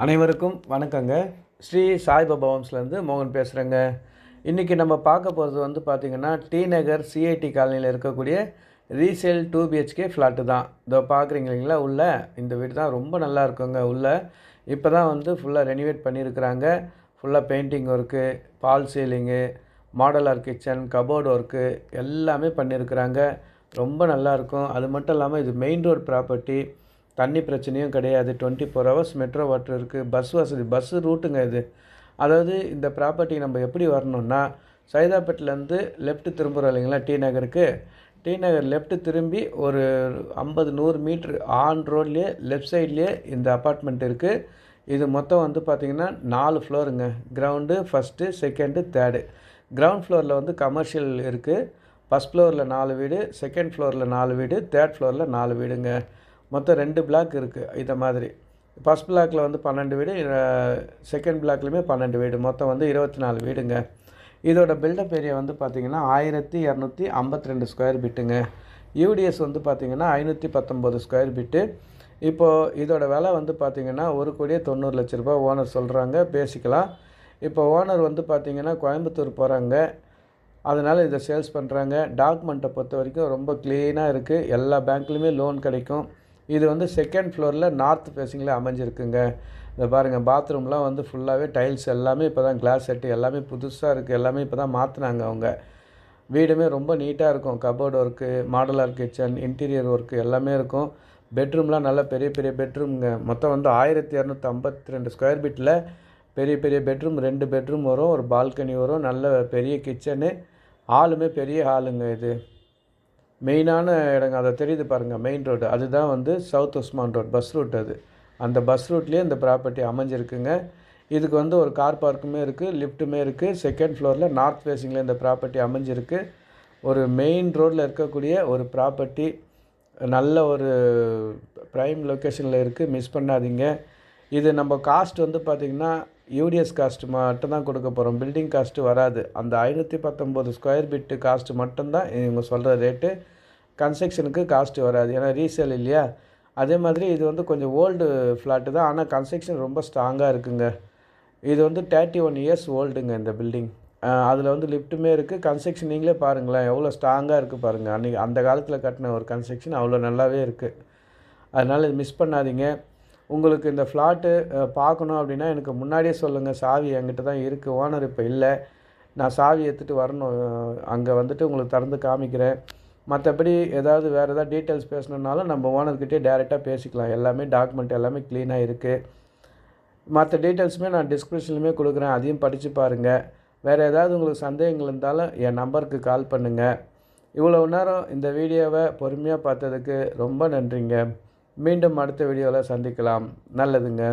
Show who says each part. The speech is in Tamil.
Speaker 1: அனைவருக்கும் வணக்கங்க. ஸ்ரீ சாய்பாபா ஹோம்ஸ்லேருந்து மோகன் பேசுகிறேங்க. இன்றைக்கி நம்ம பார்க்க போகிறது வந்து பார்த்திங்கன்னா, டி நகர் சிஐடி காலனியில் இருக்கக்கூடிய ரீசேல் 2 பிஹெச்கே ஃப்ளாட்டு தான். இதோ பார்க்குறீங்க இல்லைங்களா, உள்ள இந்த வீடு தான் ரொம்ப நல்லா இருக்குங்க. உள்ள இப்போ தான் வந்து ஃபுல்லாக ரெனிவேட் பண்ணியிருக்கிறாங்க. ஃபுல்லாக painting work, false ceiling, modular kitchen, cupboard work எல்லாமே பண்ணியிருக்கிறாங்க. ரொம்ப நல்லாயிருக்கும். அது மட்டும் இல்லாமல் இது மெயின் ரோடு ப்ராப்பர்ட்டி. தண்ணி பிரச்சனையும் கிடையாது. 24 ஹவர்ஸ் மெட்ரோ வாட்டர் இருக்குது. பஸ் வசதி, பஸ்ஸு ரூட்டுங்க இது. அதாவது இந்த ப்ராப்பர்ட்டி நம்ம எப்படி வரணும்னா, சைதாப்பேட்டிலேருந்து லெஃப்ட்டு திரும்புகிறோம் இல்லைங்களா டி நகருக்கு. டி நகர் லெஃப்ட்டு திரும்பி ஒரு 50-100 மீட்ரு ஆன் ரோட்லேயே லெஃப்ட் சைட்லேயே இந்த அப்பார்ட்மெண்ட் இருக்குது. இது மொத்தம் வந்து பார்த்திங்கன்னா 4 ஃப்ளோருங்க. Ground, first, second, third. Ground ஃப்ளோரில் வந்து கமர்ஷியல் இருக்குது. ஃபஸ்ட் ஃப்ளோரில் 4 வீடு, செகண்ட் ஃப்ளோரில் 4 வீடு, தேர்ட் ஃப்ளோரில் 4 வீடுங்க. மொத்தம் 2 பிளாக் இருக்குது. இதை மாதிரி ஃபஸ்ட் பிளாக்கில் வந்து 12 வீடு, செகண்ட் பிளாக்லேயுமே 12 வீடு, மொத்தம் வந்து 24 வீடுங்க. இதோட பில்டப் ஏரியா வந்து பார்த்திங்கன்னா 1252 ஸ்கொயர் பிட்டுங்க. யூடிஎஸ் வந்து பார்த்திங்கன்னா 519 ஸ்கொயர் பிட்டு. இப்போது இதோட விலை வந்து பார்த்திங்கன்னா 1,90,00,000 ரூபா ஓனர் சொல்கிறாங்க. பேசிக்கலாம். இப்போ ஓனர் வந்து பார்த்திங்கன்னா கோயம்புத்தூர் போகிறாங்க. அதனால் இதை சேல்ஸ் பண்ணுறாங்க. டாக்குமெண்ட்டை பொறுத்த வரைக்கும் ரொம்ப க்ளீனாக இருக்குது. எல்லா பேங்க்லேயுமே லோன் கிடைக்கும். இது வந்து செகண்ட் ஃப்ளோரில் நார்த் ஃபேஸிங்கில் அமைஞ்சிருக்குங்க. இதை பாருங்கள், பாத்ரூம்லாம் வந்து ஃபுல்லாகவே டைல்ஸ் எல்லாமே இப்போ தான், கிளாஸ் செட்டு எல்லாமே புதுசாக இருக்குது. எல்லாமே இப்போ தான் மாற்றினாங்க அவங்க. வீடுமே ரொம்ப நீட்டாக இருக்கும். Cupboard work, modeller kitchen, interior work எல்லாமே இருக்கும். பெட்ரூம்லாம் நல்ல பெரிய பெரிய பெட்ரூம்ங்க. மொத்தம் வந்து 1252 ஸ்கொயர் ஃபீட்டில் பெரிய பெரிய பெட்ரூம், 2 பெட்ரூம் வரும், ஒரு பால்கனி வரும், நல்ல பெரிய கிச்சனு, ஹாலுமே பெரிய ஹாலுங்க. இது மெயினான இடங்க. அதை தெரியுது பாருங்கள், மெயின் ரோடு. அதுதான் வந்து south Usman road, bus route. அது அந்த பஸ் ரூட்லேயே இந்த ப்ராப்பர்ட்டி அமைஞ்சிருக்குங்க. இதுக்கு வந்து ஒரு கார் பார்க்குமே இருக்குது, லிஃப்ட்டுமே இருக்குது. செகண்ட் ஃப்ளோரில் நார்த் ஃபேஸிங்கில் இந்த ப்ராப்பர்ட்டி அமைஞ்சிருக்கு. ஒரு மெயின் ரோட்டில் இருக்கக்கூடிய ஒரு ப்ராப்பர்ட்டி, நல்ல ஒரு ப்ரைம் லொக்கேஷனில் இருக்குது. மிஸ் பண்ணாதீங்க. இது நம்ம காஸ்ட் வந்து பார்த்திங்கன்னா யூடிஎஸ் காஸ்ட் மட்டும்தான் கொடுக்க போகிறோம். பில்டிங் காஸ்ட்டு வராது. அந்த 519 ஸ்கொயர் பிட்டு காஸ்ட்டு மட்டும்தான் இவங்க சொல்கிற ரேட்டு. கன்ஸ்ட்ரக்ஷனுக்கு காஸ்ட்டு வராது. ஏன்னா ரீசேல் இல்லையா. அதே மாதிரி இது வந்து கொஞ்சம் ஓல்டு ஃப்ளாட்டு தான். ஆனால் கன்ஸ்ட்ரக்ஷன் ரொம்ப ஸ்ட்ராங்காக இருக்குங்க. இது வந்து 31 இயர்ஸ் ஓல்டுங்க இந்த பில்டிங். அதில் வந்து லிஃப்ட்டுமே இருக்குது. கன்ஸ்ட்ரக்ஷன் நீங்களே பாருங்களேன், எவ்வளோ ஸ்ட்ராங்காக இருக்குது பாருங்கள். அன்றைக்கி அந்த காலத்தில் கட்டின ஒரு கன்ஸ்ட்ரக்ஷன் அவ்வளோ நல்லாவே இருக்குது. அதனால் இது மிஸ் பண்ணாதீங்க. உங்களுக்கு இந்த ஃப்ளாட்டு பார்க்கணும் அப்படின்னா எனக்கு முன்னாடியே சொல்லுங்கள். சாவி என்கிட்ட தான் இருக்குது. ஓனர் இப்போ இல்லை. நான் சாவி எடுத்துகிட்டு வரணும். அங்கே வந்துட்டு உங்களுக்கு திறந்து காமிக்கிறேன். மற்றபடி வேறு ஏதாவது டீட்டெயில்ஸ் பேசணுன்னாலும் நம்ம ஓனர்கிட்டே டேரெக்டாக பேசிக்கலாம். எல்லாமே டாக்குமெண்ட் எல்லாமே க்ளீனாக இருக்குது. மற்ற டீட்டெயில்ஸுமே நான் டிஸ்கிரிப்ஷன்லையுமே கொடுக்குறேன். அதையும் படித்து பாருங்கள். வேறு ஏதாவது உங்களுக்கு சந்தேகங்கள் இருந்தாலும் என் நம்பருக்கு கால் பண்ணுங்கள். இவ்வளோ நேரம் இந்த வீடியோவை பொறுமையாக பார்த்ததுக்கு ரொம்ப நன்றிங்க. மீண்டும் அடுத்த வீடியோவில் சந்திக்கலாம். நல்லதுங்க.